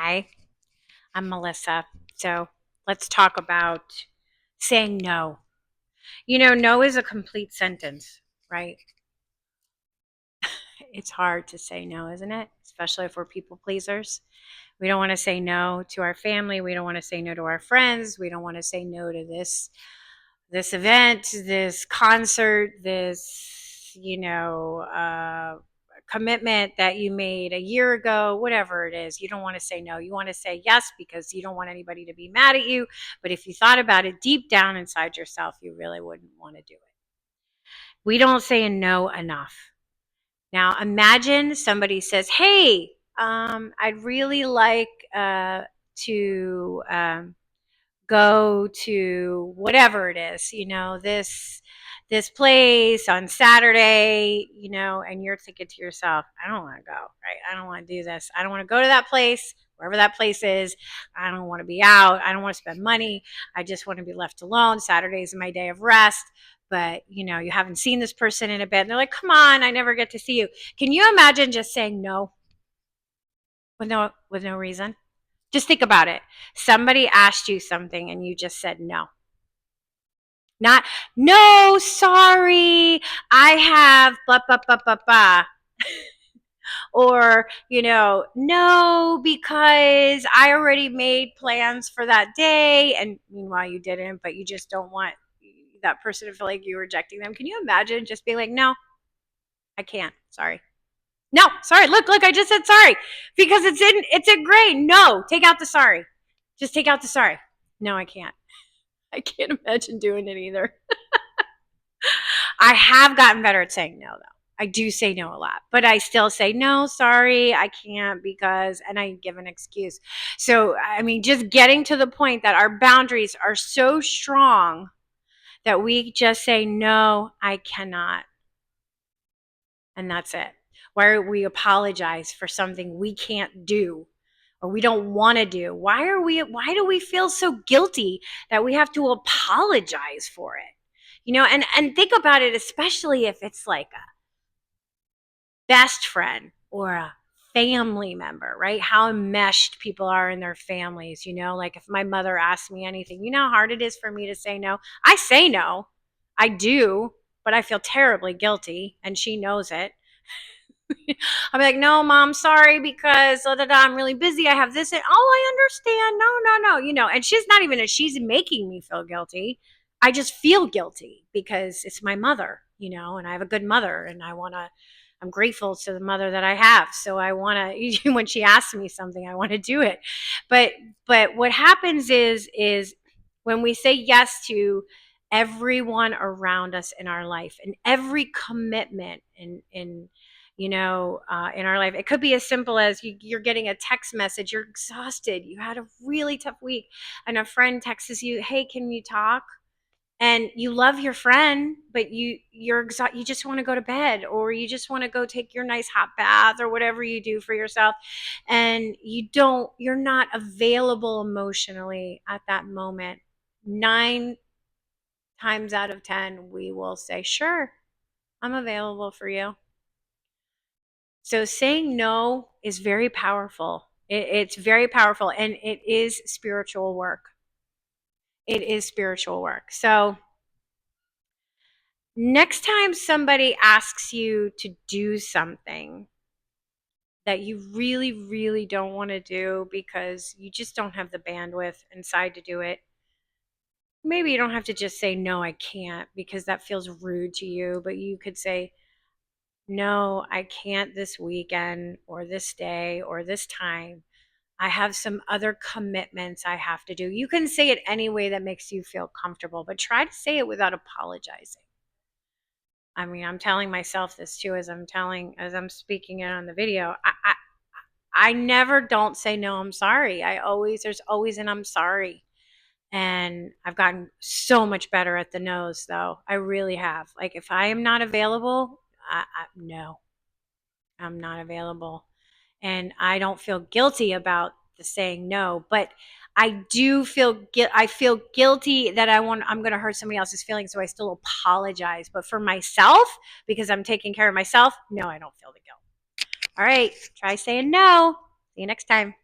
Hi, I'm Melissa. So let's talk about saying no. No is a complete sentence, right? It's hard to say no, isn't it? Especially if we're people pleasers. We don't want to say no to our family. We don't want to say no to our friends. We don't want to say no to this event, this concert, this, commitment that you made a year ago, whatever it is. You don't want to say no. You want to say yes because you don't want anybody to be mad at you. But if you thought about it deep down inside yourself, you really wouldn't want to do it. We don't say no enough. Now, imagine somebody says, "Hey, I'd really like to go to whatever it is, this place on Saturday, and you're thinking to yourself, I don't want to go, right? I don't want to do this. I don't want to go to that place, wherever that place is. I don't want to be out. I don't want to spend money. I just want to be left alone. Saturday is my day of rest. But, you haven't seen this person in a bit. And they're like, come on, I never get to see you. Can you imagine just saying no with no reason? Just think about it. Somebody asked you something and you just said no. Not, no, sorry, I have blah, blah, blah, blah, blah. Or, no, because I already made plans for that day. And meanwhile, you didn't, but you just don't want that person to feel like you're rejecting them. Can you imagine just being like, no, I can't. Sorry. No, sorry. Look, I just said sorry because it's in gray. No, take out the sorry. Just take out the sorry. No, I can't. I can't imagine doing it either. I have gotten better at saying no, though. I do say no a lot, but I still say no, sorry, I can't because, and I give an excuse. So, I mean, just getting to the point that our boundaries are so strong that we just say, no, I cannot. And that's it. Why we apologize for something we can't do or we don't want to do. Why do we feel so guilty that we have to apologize for it? And think about it, especially if it's like a best friend or a family member, right? How enmeshed people are in their families, like if my mother asks me anything, you know how hard it is for me to say no. I say no. I do, but I feel terribly guilty and she knows it. I'm like, no, mom, sorry, because I'm really busy. I have this. And, oh, I understand. No. And she's making me feel guilty. I just feel guilty because it's my mother, and I have a good mother and I'm grateful to the mother that I have. So I want to, when she asks me something, I want to do it. But, what happens is when we say yes to everyone around us in our life and every commitment in our life. It could be as simple as you're getting a text message, you're exhausted, you had a really tough week, and a friend texts you, hey, can you talk? And you love your friend, but you're exhausted, you just want to go to bed, or you just want to go take your nice hot bath or whatever you do for yourself, and you're not available emotionally at that moment. 9 times out of 10, we will say, sure, I'm available for you. So saying no is very powerful. It's very powerful, and it is spiritual work. It is spiritual work. So next time somebody asks you to do something that you really, really don't want to do because you just don't have the bandwidth inside to do it, maybe you don't have to just say, no, I can't, because that feels rude to you, but you could say, no, I can't this weekend or this day or this time. I have some other commitments I have to do. You can say it any way that makes you feel comfortable, but try to say it without apologizing. I mean, I'm telling myself this too as I'm speaking it on the video. I never don't say no, I'm sorry. There's always an I'm sorry. And I've gotten so much better at the no's, though. I really have. Like, if I am not available, no, I'm not available. And I don't feel guilty about the saying no, but I feel guilty that I'm going to hurt somebody else's feelings, so I still apologize. But for myself, because I'm taking care of myself, no, I don't feel the guilt. All right, try saying no. See you next time.